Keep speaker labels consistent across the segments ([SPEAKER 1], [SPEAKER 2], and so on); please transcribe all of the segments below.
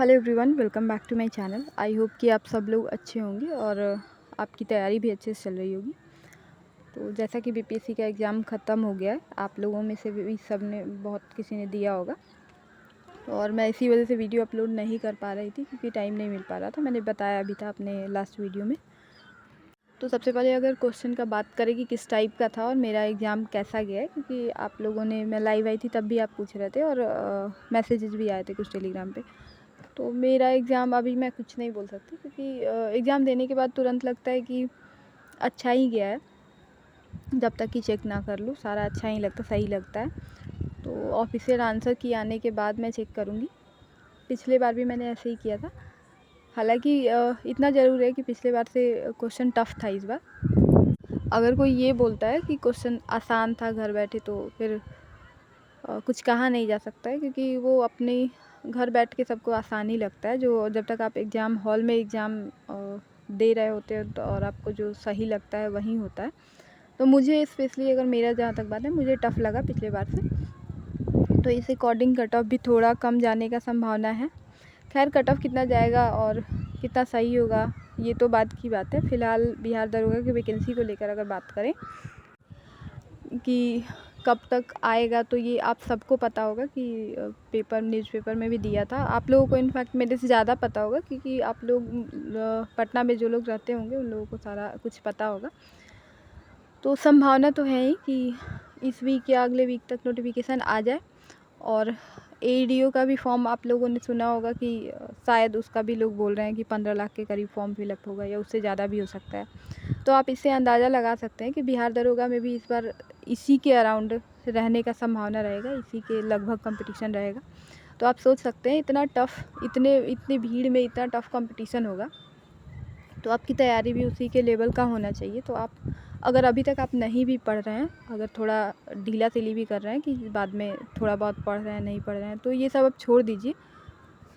[SPEAKER 1] Hello everyone, welcome back to my channel. I hope कि आप सब लोग अच्छे होंगे और आपकी तैयारी भी अच्छे से चल रही होगी। तो जैसा कि बीपीएससी का एग्ज़ाम ख़त्म हो गया है, आप लोगों में से भी सब ने बहुत किसी ने दिया होगा और मैं इसी वजह से वीडियो अपलोड नहीं कर पा रही थी क्योंकि टाइम नहीं मिल पा रहा था। मैंने बताया भी था अपने लास्ट वीडियो में। तो सबसे पहले अगर क्वेश्चन का बात करें कि किस टाइप का था और मेरा एग्ज़ाम कैसा गया है, क्योंकि आप लोगों ने, मैं लाइव आई थी तब भी आप पूछ रहे थे और मैसेजेस भी आए थे कुछ टेलीग्राम पे। तो मेरा एग्ज़ाम अभी मैं कुछ नहीं बोल सकती क्योंकि एग्ज़ाम देने के बाद तुरंत लगता है कि अच्छा ही गया है। जब तक कि चेक ना कर लूँ सारा अच्छा ही लगता, सही लगता है। तो ऑफिशियल आंसर की आने के बाद मैं चेक करूँगी। पिछले बार भी मैंने ऐसे ही किया था। हालांकि इतना ज़रूर है कि पिछले बार से क्वेश्चन टफ़ था इस बार। अगर कोई ये बोलता है कि क्वेश्चन आसान था घर बैठे, तो फिर कुछ कहा नहीं जा सकता है क्योंकि वो अपने घर बैठ के सबको आसान ही लगता है। जो जब तक आप एग्ज़ाम हॉल में एग्ज़ाम दे रहे होते हैं तो और आपको जो सही लगता है वही होता है। तो मुझे स्पेशली, अगर मेरा जहाँ तक बात है, मुझे टफ़ लगा पिछले बार से। तो इस अकॉर्डिंग कट ऑफ भी थोड़ा कम जाने का संभावना है। खैर, कट ऑफ कितना जाएगा और कितना सही होगा ये तो बाद की बात है। फ़िलहाल बिहार दरोगा की वैकेंसी को लेकर अगर बात करें कि कब तक आएगा, तो ये आप सबको पता होगा कि न्यूज़पेपर में भी दिया था। आप लोगों को इनफैक्ट मेरे से ज़्यादा पता होगा क्योंकि आप लोग पटना में जो लोग रहते होंगे उन लोगों को सारा कुछ पता होगा। तो संभावना तो है ही कि इस वीक या अगले वीक तक नोटिफिकेशन आ जाए। और एईडीओ का भी फॉर्म आप लोगों ने सुना होगा कि शायद उसका भी लोग बोल रहे हैं कि 15 लाख के करीब फॉर्म फिलअप होगा या उससे ज़्यादा भी हो सकता है। तो आप इससे अंदाज़ा लगा सकते हैं कि बिहार दरोगा में भी इस बार इसी के अराउंड रहने का संभावना रहेगा, इसी के लगभग कंपटीशन रहेगा। तो आप सोच सकते हैं इतना टफ़, इतनी भीड़ में इतना टफ़ कंपटीशन होगा, तो आपकी तैयारी भी उसी के लेवल का होना चाहिए। तो आप अगर अभी तक आप नहीं भी पढ़ रहे हैं, अगर थोड़ा ढीला तिली भी कर रहे हैं कि बाद में थोड़ा बहुत पढ़ रहे हैं, नहीं पढ़ रहे हैं, तो ये सब अब छोड़ दीजिए।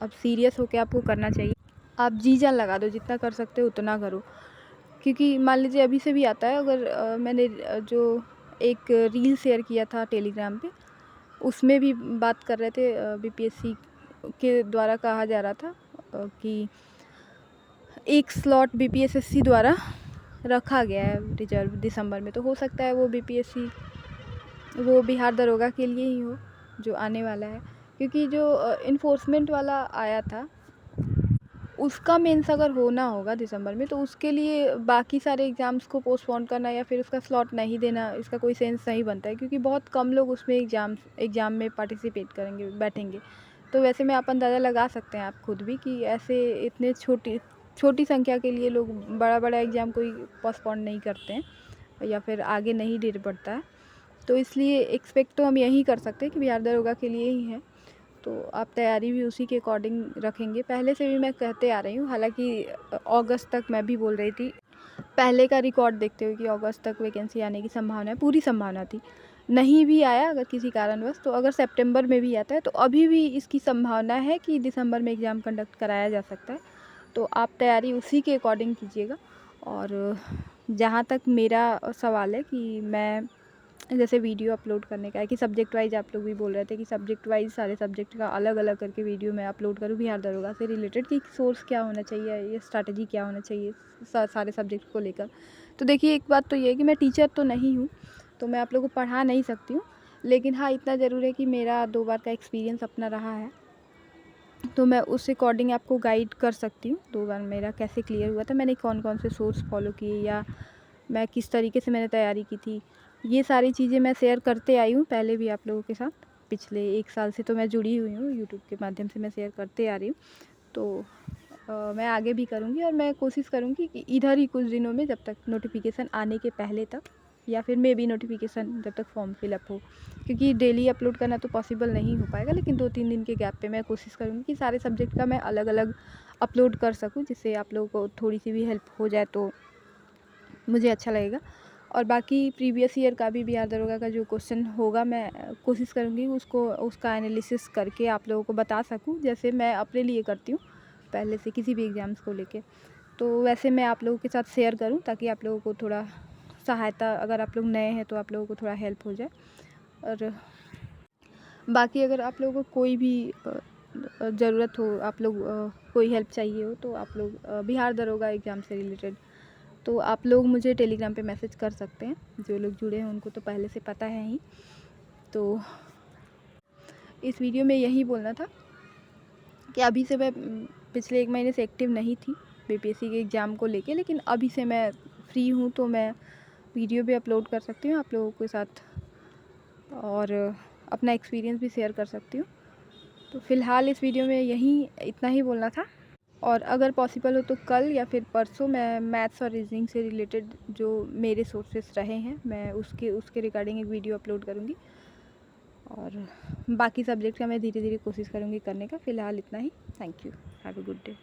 [SPEAKER 1] अब सीरियस होकर आपको करना चाहिए। आप जी जान लगा दो, जितना कर सकते हो उतना करो। क्योंकि मान लीजिए अभी से भी आता है, अगर मैंने जो एक रील शेयर किया था टेलीग्राम पे, उसमें भी बात कर रहे थे, बीपीएससी के द्वारा कहा जा रहा था कि एक स्लॉट बीपीएससी द्वारा रखा गया है रिजर्व दिसंबर में। तो हो सकता है वो बिहार दरोगा के लिए ही हो जो आने वाला है। क्योंकि जो इन्फोर्समेंट वाला आया था उसका मेंस अगर होना होगा दिसंबर में, तो उसके लिए बाकी सारे एग्ज़ाम्स को पोस्टपोन करना या फिर उसका स्लॉट नहीं देना, इसका कोई सेंस नहीं बनता है। क्योंकि बहुत कम लोग उसमें एग्ज़ाम में पार्टिसिपेट करेंगे, बैठेंगे। तो वैसे में आप अंदाज़ा लगा सकते हैं आप खुद भी कि ऐसे इतने छोटी संख्या के लिए लोग बड़ा एग्ज़ाम कोई पोस्टपोन नहीं करते हैं या फिर आगे नहीं डेट बढ़ता है। तो इसलिए एक्सपेक्ट तो हम यही कर सकते हैं कि बिहार दरोगा के लिए ही है। तो आप तैयारी भी उसी के अकॉर्डिंग रखेंगे। पहले से भी मैं कहते आ रही हूँ, हालांकि अगस्त तक मैं भी बोल रही थी, पहले का रिकॉर्ड देखते हुए कि अगस्त तक वैकेंसी आने की संभावना है, पूरी संभावना थी। नहीं भी आया अगर किसी कारणवश, तो अगर सितंबर में भी आता है तो अभी भी इसकी संभावना है कि दिसंबर में एग्ज़ाम कंडक्ट कराया जा सकता है। तो आप तैयारी उसी के अकॉर्डिंग कीजिएगा। और जहाँ तक मेरा सवाल है कि मैं जैसे वीडियो अपलोड करने का है कि सब्जेक्ट वाइज, आप लोग भी बोल रहे थे कि सब्जेक्ट वाइज सारे सब्जेक्ट का अलग अलग करके वीडियो मैं अपलोड करूँ बिहार दरोगा से रिलेटेड, कि सोर्स क्या होना चाहिए, ये स्ट्रैटेजी क्या होना चाहिए सारे सब्जेक्ट को लेकर। तो देखिए, एक बात तो ये है कि मैं टीचर तो नहीं हूँ, तो मैं आप लोगों को पढ़ा नहीं सकती हूँ। लेकिन हाँ, इतना ज़रूर है कि मेरा 2 बार का एक्सपीरियंस अपना रहा है, तो मैं उस अकॉर्डिंग आपको गाइड कर सकती हूँ। 2 बार मेरा कैसे क्लियर हुआ था, मैंने कौन कौन से सोर्स फॉलो किए या मैं किस तरीके से मैंने तैयारी की थी, ये सारी चीज़ें मैं शेयर करते आई हूँ पहले भी आप लोगों के साथ। पिछले 1 साल से तो मैं जुड़ी हुई हूँ, यूट्यूब के माध्यम से मैं शेयर करते आ रही हूँ। तो मैं आगे भी करूँगी और मैं कोशिश करूँगी कि इधर ही कुछ दिनों में, जब तक नोटिफिकेशन आने के पहले तक, या फिर मे बी नोटिफिकेशन जब तक फॉर्म फिलअप हो, क्योंकि डेली अपलोड करना तो पॉसिबल नहीं हो पाएगा, लेकिन 2-3 दिन के गैप पे मैं कोशिश करूँगी कि सारे सब्जेक्ट का मैं अलग अलग अपलोड कर सकूँ, जिससे आप लोगों को थोड़ी सी भी हेल्प हो जाए तो मुझे अच्छा लगेगा। और बाकी प्रीवियस ईयर का भी बिहार दरोगा का जो क्वेश्चन होगा, मैं कोशिश करूँगी उसका एनालिसिस करके आप लोगों को बता सकूँ, जैसे मैं अपने लिए करती हूँ पहले से किसी भी एग्ज़ाम्स को लेके। तो वैसे मैं आप लोगों के साथ शेयर करूँ ताकि आप लोगों को थोड़ा सहायता, अगर आप लोग नए हैं तो आप लोगों को थोड़ा हेल्प हो जाए। और बाकी अगर आप लोगों को कोई भी ज़रूरत हो, आप लोग कोई हेल्प चाहिए हो, तो आप लोग बिहार दरोगा एग्ज़ाम से रिलेटेड, तो आप लोग मुझे टेलीग्राम पे मैसेज कर सकते हैं। जो लोग जुड़े हैं उनको तो पहले से पता है ही। तो इस वीडियो में यही बोलना था कि अभी से मैं पिछले 1 महीने से एक्टिव नहीं थी बीपीएससी के एग्ज़ाम को लेके, लेकिन अभी से मैं फ्री हूँ, तो मैं वीडियो भी अपलोड कर सकती हूँ आप लोगों के साथ, और अपना एक्सपीरियंस भी शेयर कर सकती हूँ। तो फ़िलहाल इस वीडियो में यही इतना ही बोलना था, और अगर पॉसिबल हो तो कल या फिर परसों मैं मैथ्स और रीजनिंग से रिलेटेड जो मेरे सोर्सेस रहे हैं, मैं उसके रिगार्डिंग एक वीडियो अपलोड करूँगी, और बाकी सब्जेक्ट का मैं धीरे धीरे कोशिश करूँगी करने का। फ़िलहाल इतना ही। Thank you. Have a good day.